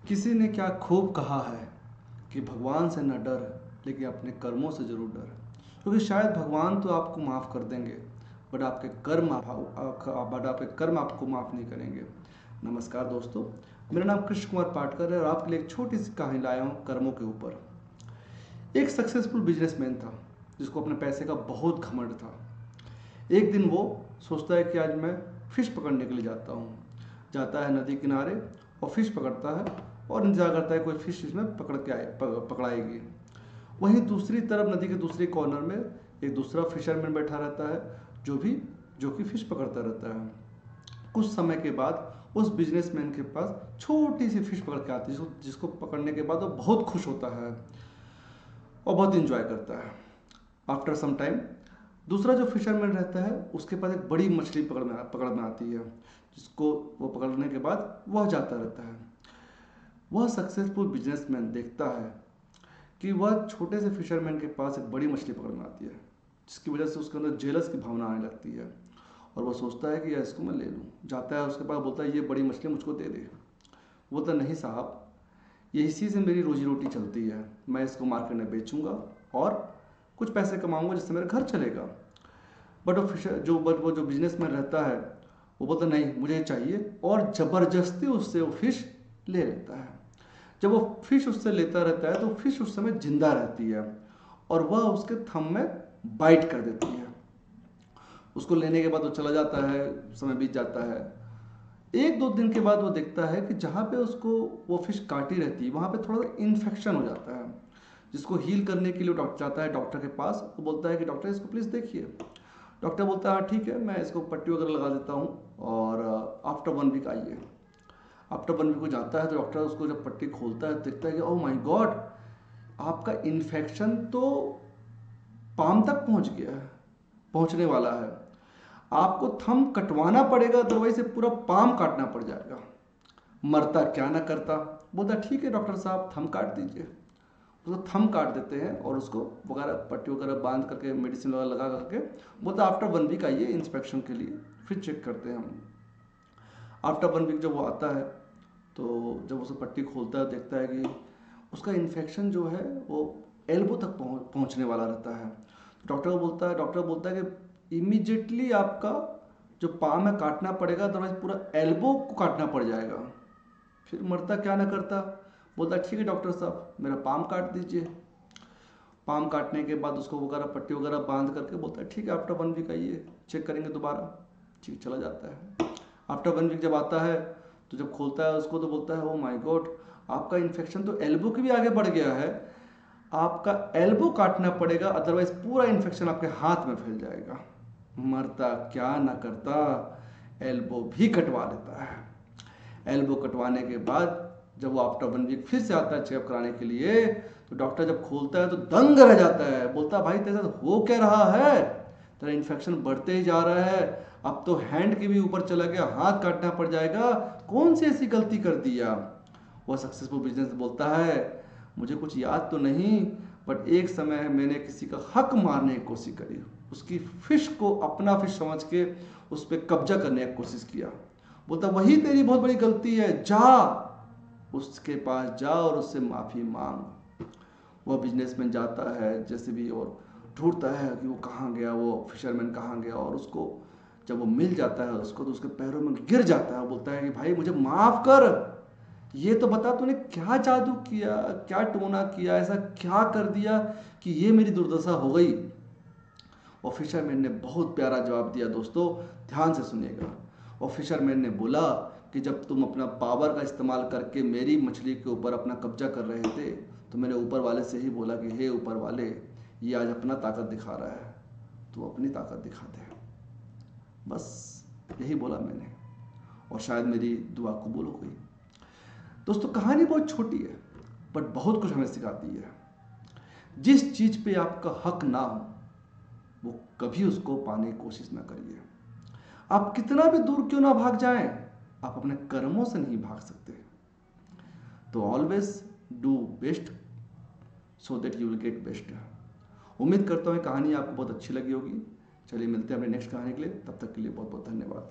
किसी ने क्या खूब कहा है कि भगवान से न डर, लेकिन अपने कर्मों से जरूर डर। क्योंकि शायद भगवान तो आपको माफ़ कर देंगे, बट आपके कर्म आपको माफ़ नहीं करेंगे। नमस्कार दोस्तों, मेरा नाम कृष्ण कुमार पाटकर है और आपके लिए एक छोटी सी कहानी लाया हूँ कर्मों के ऊपर। एक सक्सेसफुल बिजनेसमैन था जिसको अपने पैसे का बहुत घमंड था। एक दिन वो सोचता है कि आज मैं फ़िश पकड़ने के लिए जाता हूँ। जाता है नदी किनारे और फ़िश पकड़ता है और इंतजार करता है कोई फ़िश इसमें पकड़ाएगी। वहीं दूसरी तरफ नदी के दूसरे कॉर्नर में एक दूसरा फिशरमैन बैठा रहता है जो कि फ़िश पकड़ता रहता है। कुछ समय के बाद उस बिजनेसमैन के पास छोटी सी फ़िश पकड़ के आती है जिसको पकड़ने के बाद वो बहुत खुश होता है और बहुत इंजॉय करता है। आफ्टर सम टाइम दूसरा जो फिशरमैन रहता है उसके पास एक बड़ी मछली पकड़ में आती है, जिसको वो पकड़ने के बाद वह जाता रहता है। वह सक्सेसफुल बिजनेसमैन देखता है कि वह छोटे से फिशरमैन के पास एक बड़ी मछली पकड़ में आती है, जिसकी वजह से उसके अंदर जेलस की भावना आने लगती है और वह सोचता है कि यार इसको मैं ले लूँ। जाता है उसके पास, बोलता है ये बड़ी मछली मुझको दे दे। बोलता नहीं साहब, ये इसी से मेरी रोजी रोटी चलती है, मैं इसको मार्केट में बेचूंगा और कुछ पैसे कमाऊंगा जिससे मेरा घर चलेगा। बट वो जो बिजनेसमैन रहता है वो बोलता नहीं मुझे चाहिए और ज़बरदस्ती उससे वो फिश ले लेता है। जब वो फिश उससे लेता रहता है तो फिश उस समय जिंदा रहती है और वह उसके थंब में बाइट कर देती है। उसको लेने के बाद वो चला जाता है, समय बीत जाता है। एक दो दिन के बाद वो देखता है कि जहाँ पे उसको वो फिश काटी रहती है वहाँ पे थोड़ा सा इन्फेक्शन हो जाता है, जिसको हील करने के लिए डॉक्टर जाता है डॉक्टर के पास। वो बोलता है कि डॉक्टर इसको प्लीज़ देखिए। डॉक्टर बोलता है हाँ ठीक है, मैं इसको पट्टी वगैरह लगा देता हूँ और आफ्टर 1 वीक आइए। आफ्टर 1 वीक को जाता है तो डॉक्टर उसको जब पट्टी खोलता है देखता है कि ओह माय गॉड, आपका इन्फेक्शन तो पाम तक पहुँच गया है, पहुँचने वाला है। आपको थंब कटवाना पड़ेगा, अदरवाइज से पूरा पाम काटना पड़ जाएगा। मरता क्या ना करता। बोलता ठीक है डॉक्टर साहब, थंब काट दीजिए। उसको थंब काट देते हैं और उसको वगैरह पट्टी वगैरह बांध करके मेडिसिन वगैरह लगा करके बोलता आफ्टर 1 वीक आइए इंस्पेक्शन के लिए, फिर चेक करते हैं हम। आफ्टर 1 वीक जब वो आता है तो जब उसे पट्टी खोलता है देखता है कि उसका इन्फेक्शन जो है वो एल्बो तक पहुंचने वाला रहता है। डॉक्टर बोलता है कि इमीजिएटली आपका जो पाम है काटना पड़ेगा, अदरवाइज पूरा एल्बो को काटना पड़ जाएगा। फिर मरता क्या ना करता, बोलता ठीक है डॉक्टर साहब मेरा पाम काट दीजिए। पाम काटने के बाद उसको वगैरह पट्टी वगैरह बांध करके बोलता है ठीक है आफ्टर 1 वीक आइए, चेक करेंगे दोबारा। ठीक, चला जाता है। आफ्टर 1 वीक जब आता है तो जब खोलता है उसको तो बोलता है ओ माय गॉड, आपका इन्फेक्शन तो एल्बो के भी आगे बढ़ गया है, आपका एल्बो काटना पड़ेगा, अदरवाइज पूरा इन्फेक्शन आपके हाथ में फैल जाएगा। मरता क्या ना करता, एल्बो भी कटवा लेता है। एल्बो कटवाने के बाद जब वो आफ्टर 1 वीक फिर से आता है चेकअप कराने के लिए तो डॉक्टर जब खोलता है तो दंग रह जाता है। बोलता भाई तेरे साथ हो क्या रहा है, तेरा इन्फेक्शन बढ़ते ही जा रहा है, अब तो हैंड के भी ऊपर चला गया, हाथ काटना पड़ जाएगा, कौन सी ऐसी गलती कर दिया। वह सक्सेसफुल बिजनेस बोलता है मुझे कुछ याद तो नहीं, बट एक समय मैंने किसी का हक मारने की कोशिश करी, उसकी फिश को अपना फिश समझ के उस पर कब्जा करने की कोशिश किया। बोलता वही तेरी बहुत बड़ी गलती है, जा उसके पास जा और उससे माफ़ी मांग। वह बिजनेसमैन जाता है जैसे भी और ढूंढता है कि वो कहाँ गया, वो फिशरमैन कहाँ गया, और उसको जब वो मिल जाता है उसको तो उसके पैरों में गिर जाता है। बोलता है कि भाई मुझे माफ़ कर, ये तो बता तूने क्या जादू किया, क्या टोना किया, ऐसा क्या कर दिया कि ये मेरी दुर्दशा हो गई। और फिशरमैन ने बहुत प्यारा जवाब दिया दोस्तों, ध्यान से सुनिएगा। और फिशरमैन ने बोला कि जब तुम अपना पावर का इस्तेमाल करके मेरी मछली के ऊपर अपना कब्जा कर रहे थे तो मैंने ऊपर वाले से ही बोला कि हे ऊपर वाले, ये आज अपना ताकत दिखा रहा है, तू अपनी ताकत दिखा दे। बस यही बोला मैंने और शायद मेरी दुआ कबूल हो गई। दोस्तों कहानी बहुत छोटी है बट बहुत कुछ हमें सिखाती है। जिस चीज़ पे आपका हक ना हो वो कभी उसको पाने की कोशिश ना करिए। आप कितना भी दूर क्यों ना भाग जाएं, आप अपने कर्मों से नहीं भाग सकते। तो always do best so that you will get best. उम्मीद करता हूँ कहानी आपको बहुत अच्छी लगी होगी। चलिए मिलते हैं अपने नेक्स्ट कहानी के लिए, तब तक के लिए बहुत बहुत धन्यवाद।